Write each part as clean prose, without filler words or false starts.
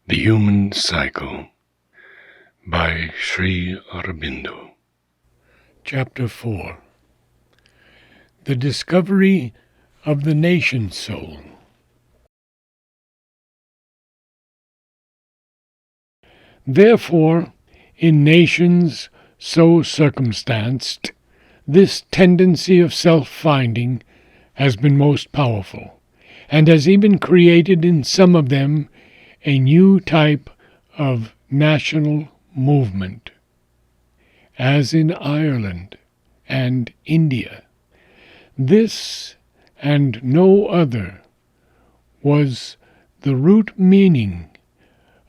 The Human Cycle by Sri Aurobindo. Chapter 4. The Discovery of the Nation Soul. Therefore, in nations so circumstanced, this tendency of self-finding has been most powerful, and has even created in some of them a new type of national movement, as in Ireland and India. This and no other was the root meaning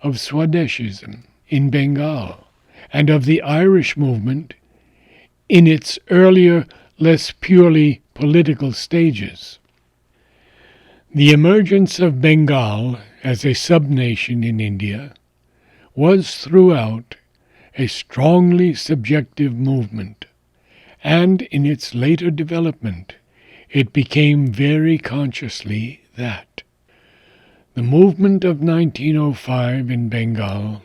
of Swadeshism in Bengal and of the Irish movement in its earlier, less purely political stages. The emergence of Bengal as a sub-nation in India was throughout a strongly subjective movement, and in its later development it became very consciously that. The movement of 1905 in Bengal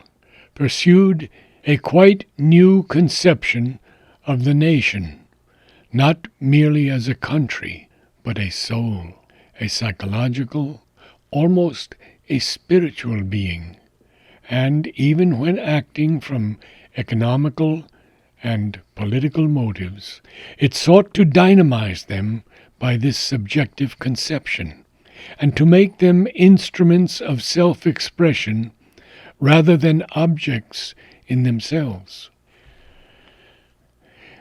pursued a quite new conception of the nation, not merely as a country, but a soul, a psychological, almost a spiritual being, and even when acting from economical and political motives, it sought to dynamize them by this subjective conception, and to make them instruments of self-expression rather than objects in themselves.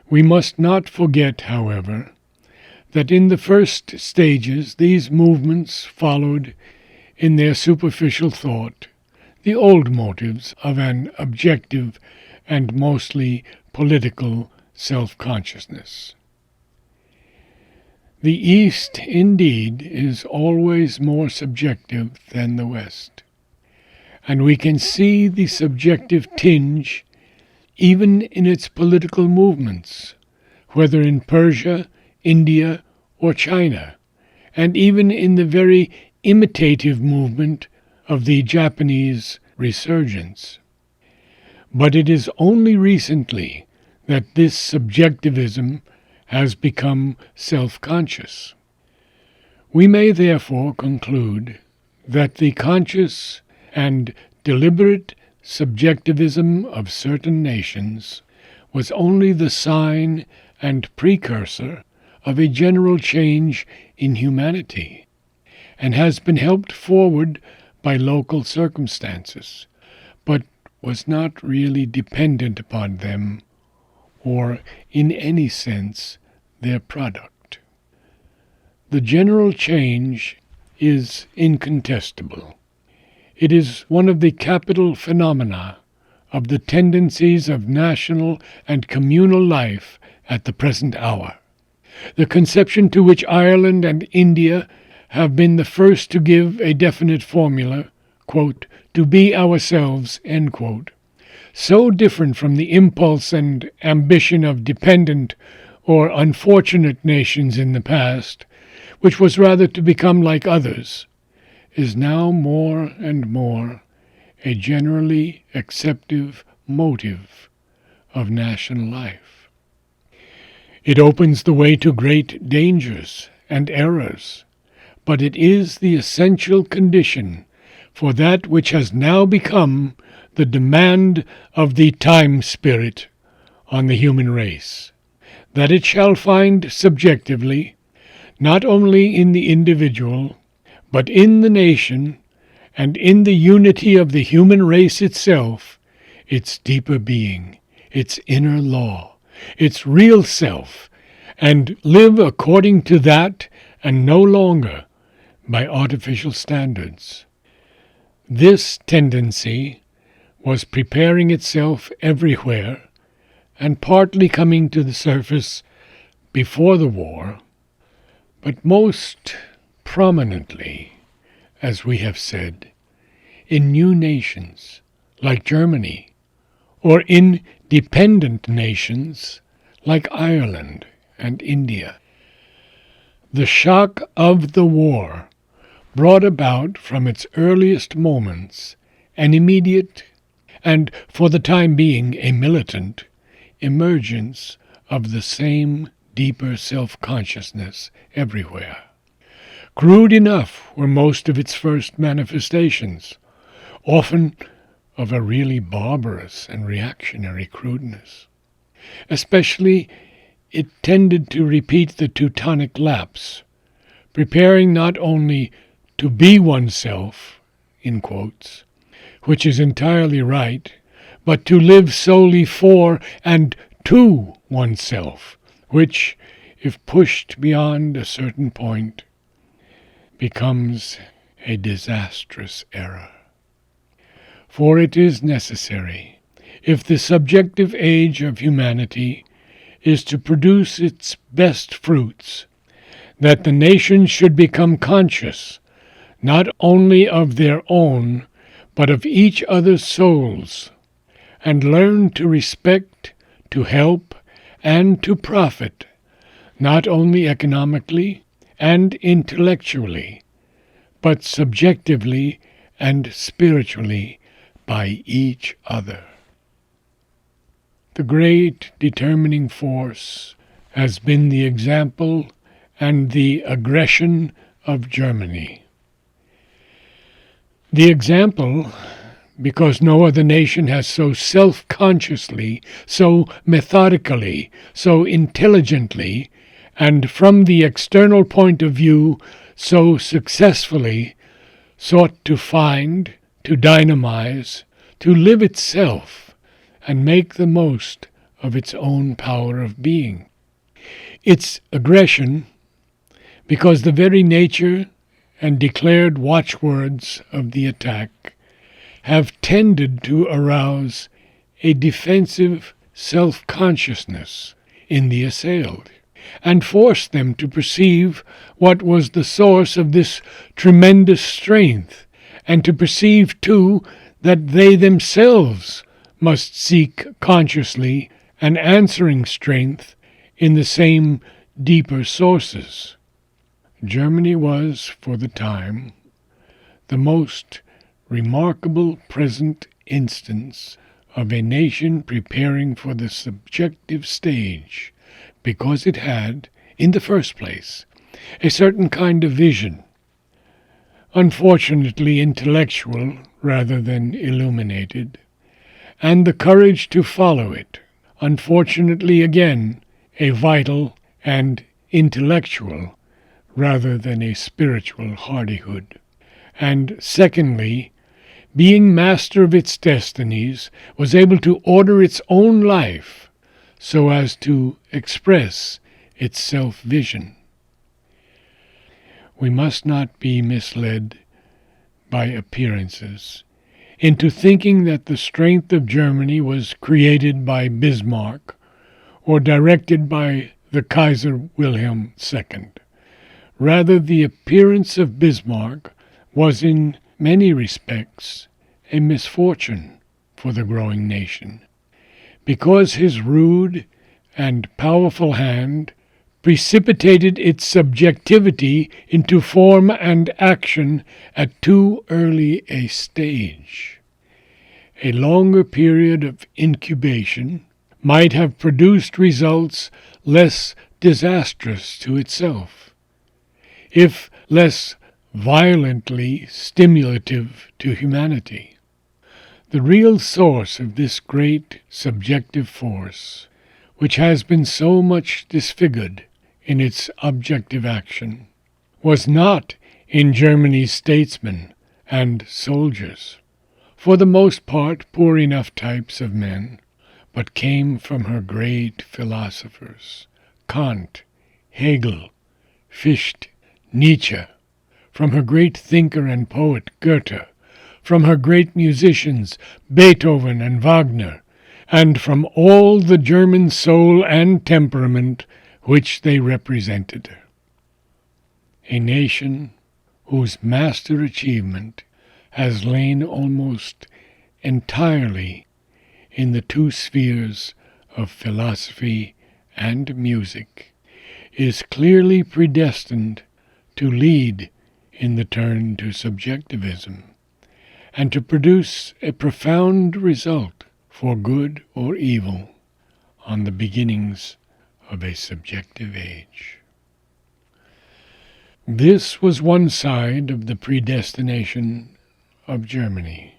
We must not forget, however, that in the first stages these movements followed in their superficial thought the old motives of an objective and mostly political self-consciousness. The East, indeed, is always more subjective than the West, and we can see the subjective tinge even in its political movements, whether in Persia, India, or China, and even in the very imitative movement of the Japanese resurgence. But it is only recently that this subjectivism has become self-conscious. We may therefore conclude that the conscious and deliberate subjectivism of certain nations was only the sign and precursor of a general change in humanity, and has been helped forward by local circumstances, but was not really dependent upon them, or in any sense their product. The general change is incontestable. It is one of the capital phenomena of the tendencies of national and communal life at the present hour. The conception to which Ireland and India have been the first to give a definite formula, quote, to be ourselves, end quote, so different from the impulse and ambition of dependent or unfortunate nations in the past, which was rather to become like others, is now more and more a generally accepted motive of national life. It opens the way to great dangers and errors, but it is the essential condition for that which has now become the demand of the time spirit on the human race, that it shall find subjectively, not only in the individual, but in the nation and in the unity of the human race itself, its deeper being, its inner law, its real self, and live according to that and no longer by artificial standards. This tendency was preparing itself everywhere and partly coming to the surface before the war, but most prominently, as we have said, in new nations like Germany, or in dependent nations like Ireland and India. The shock of the war brought about from its earliest moments an immediate, and for the time being a militant, emergence of the same deeper self-consciousness everywhere. Crude enough were most of its first manifestations, often of a really barbarous and reactionary crudeness. Especially, it tended to repeat the Teutonic lapse, preparing not only to be oneself, in quotes, which is entirely right, but to live solely for and to oneself, which, if pushed beyond a certain point, becomes a disastrous error. For it is necessary, if the subjective age of humanity is to produce its best fruits, that the nations should become conscious not only of their own, but of each other's souls, and learn to respect, to help, and to profit, not only economically and intellectually, but subjectively and spiritually by each other. The great determining force has been the example and the aggression of Germany. The example, because no other nation has so self-consciously, so methodically, so intelligently, and from the external point of view, so successfully sought to find, to dynamize, to live itself, and make the most of its own power of being. Its aggression, because the very nature and declared watchwords of the attack have tended to arouse a defensive self-consciousness in the assailed, and force them to perceive what was the source of this tremendous strength, and to perceive, too, that they themselves must seek consciously an answering strength in the same deeper sources. Germany was, for the time, the most remarkable present instance of a nation preparing for the subjective stage, because it had, in the first place, a certain kind of vision, unfortunately intellectual rather than illuminated, and the courage to follow it, unfortunately again a vital and intellectual rather than a spiritual hardihood. And secondly, being master of its destinies, was able to order its own life so as to express its self-vision. We must not be misled by appearances into thinking that the strength of Germany was created by Bismarck or directed by the Kaiser Wilhelm II. Rather, the appearance of Bismarck was in many respects a misfortune for the growing nation, because his rude and powerful hand precipitated its subjectivity into form and action at too early a stage. A longer period of incubation might have produced results less disastrous to itself, if less violently stimulative to humanity. The real source of this great subjective force, which has been so much disfigured in its objective action, was not in Germany's statesmen and soldiers, for the most part poor enough types of men, but came from her great philosophers, Kant, Hegel, Fichte, Nietzsche, from her great thinker and poet Goethe, from her great musicians Beethoven and Wagner, and from all the German soul and temperament which they represented. A nation whose master achievement has lain almost entirely in the two spheres of philosophy and music is clearly predestined to lead in the turn to subjectivism, and to produce a profound result for good or evil on the beginnings of a subjective age. This was one side of the predestination of Germany.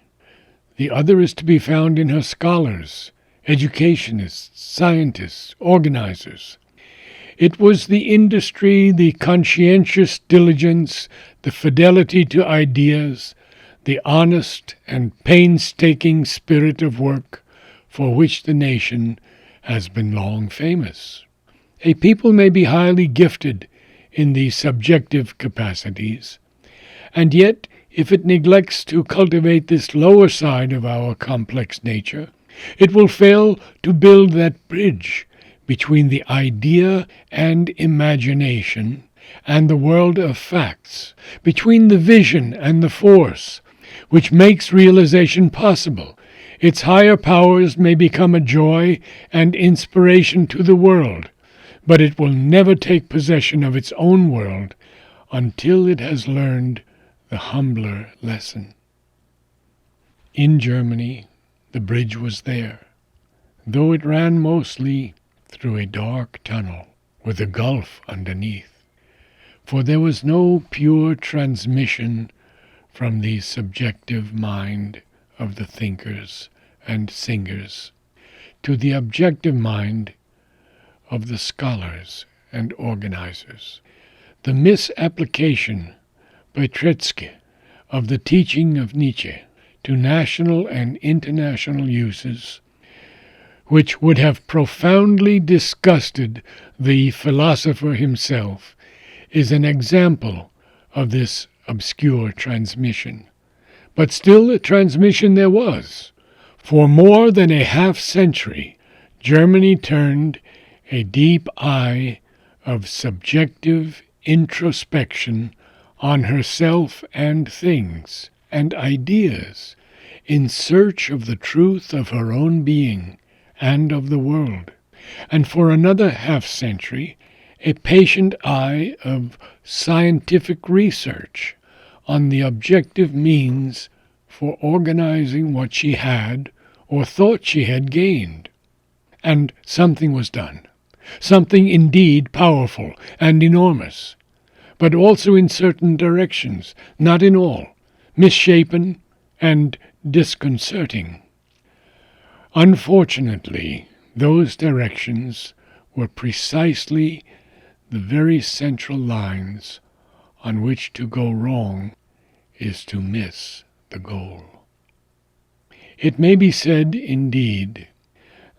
The other is to be found in her scholars, educationists, scientists, organizers. It was the industry, the conscientious diligence, the fidelity to ideas, the honest and painstaking spirit of work for which the nation has been long famous. A people may be highly gifted in these subjective capacities, and yet if it neglects to cultivate this lower side of our complex nature, it will fail to build that bridge between the idea and imagination and the world of facts, between the vision and the force, which makes realization possible. Its higher powers may become a joy and inspiration to the world, but it will never take possession of its own world until it has learned the humbler lesson. In Germany, the bridge was there, though it ran mostly through a dark tunnel with a gulf underneath, for there was no pure transmission from the subjective mind of the thinkers and singers to the objective mind of the scholars and organizers. The misapplication by Tretzky of the teaching of Nietzsche to national and international uses, which would have profoundly disgusted the philosopher himself, is an example of this obscure transmission. But still a transmission there was. For more than a half-century, Germany turned a deep eye of subjective introspection on herself and things and ideas in search of the truth of her own being and of the world, and for another half-century a patient eye of scientific research on the objective means for organizing what she had or thought she had gained. And something was done, something indeed powerful and enormous, but also in certain directions, not in all, misshapen and disconcerting. Unfortunately, those directions were precisely the very central lines on which to go wrong is to miss the goal. It may be said, indeed,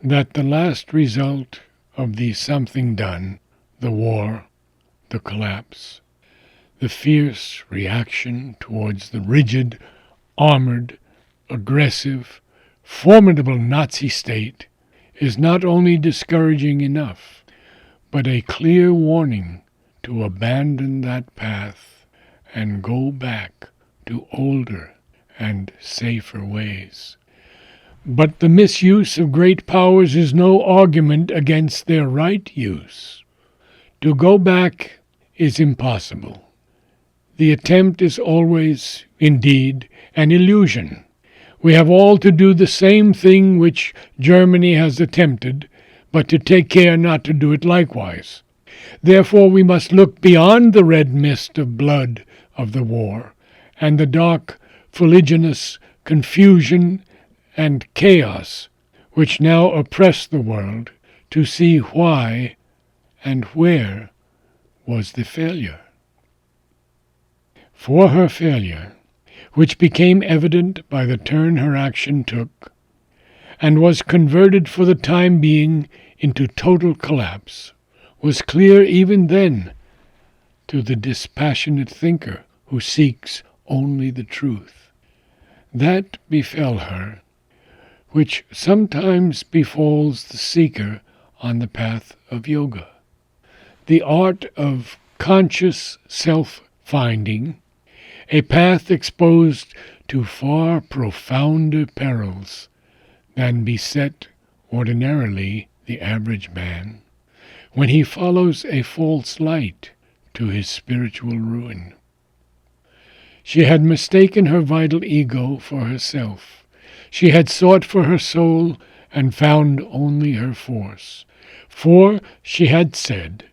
that the last result of the something done, the war, the collapse, the fierce reaction towards the rigid, armored, aggressive, formidable Nazi state, is not only discouraging enough, but a clear warning to abandon that path and go back to older and safer ways. But the misuse of great powers is no argument against their right use. To go back is impossible. The attempt is always, indeed, an illusion. We have all to do the same thing which Germany has attempted, but to take care not to do it likewise. Therefore we must look beyond the red mist of blood of the war, and the dark, fuliginous confusion and chaos which now oppress the world, to see why and where was the failure. For her failure, which became evident by the turn her action took, and was converted for the time being into total collapse, was clear even then to the dispassionate thinker who seeks only the truth. That befell her which sometimes befalls the seeker on the path of yoga, the art of conscious self-finding, a path exposed to far profounder perils than beset ordinarily the average man when he follows a false light to his spiritual ruin. She had mistaken her vital ego for herself. She had sought for her soul and found only her force. For she had said,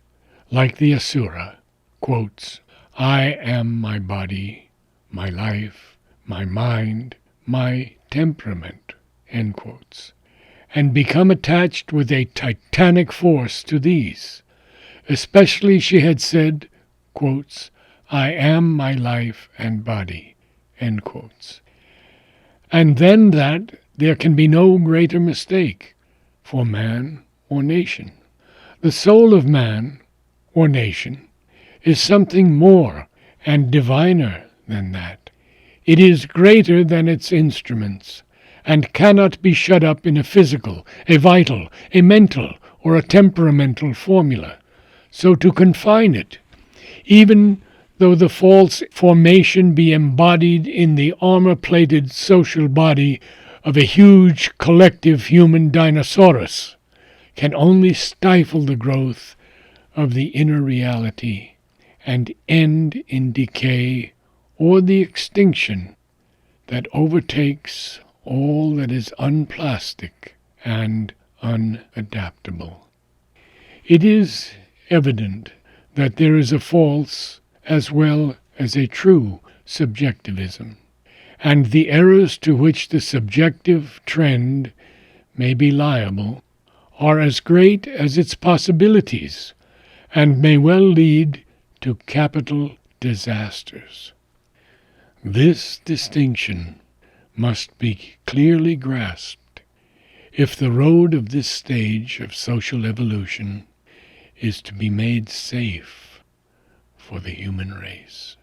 like the Asura, quotes, I am my body, my life, my mind, my temperament, end quotes, and become attached with a titanic force to these. Especially she had said, quotes, I am my life and body, end quotes. And then that there can be no greater mistake for man or nation. The soul of man or nation is something more and diviner than that. It is greater than its instruments, and cannot be shut up in a physical, a vital, a mental, or a temperamental formula. So to confine it, even though the false formation be embodied in the armor-plated social body of a huge collective human dinosaurus, can only stifle the growth of the inner reality and end in decay or the extinction that overtakes all that is unplastic and unadaptable. It is evident that there is a false as well as a true subjectivism, and the errors to which the subjective trend may be liable are as great as its possibilities, and may well lead to capital disasters. This distinction must be clearly grasped if the road of this stage of social evolution is to be made safe for the human race.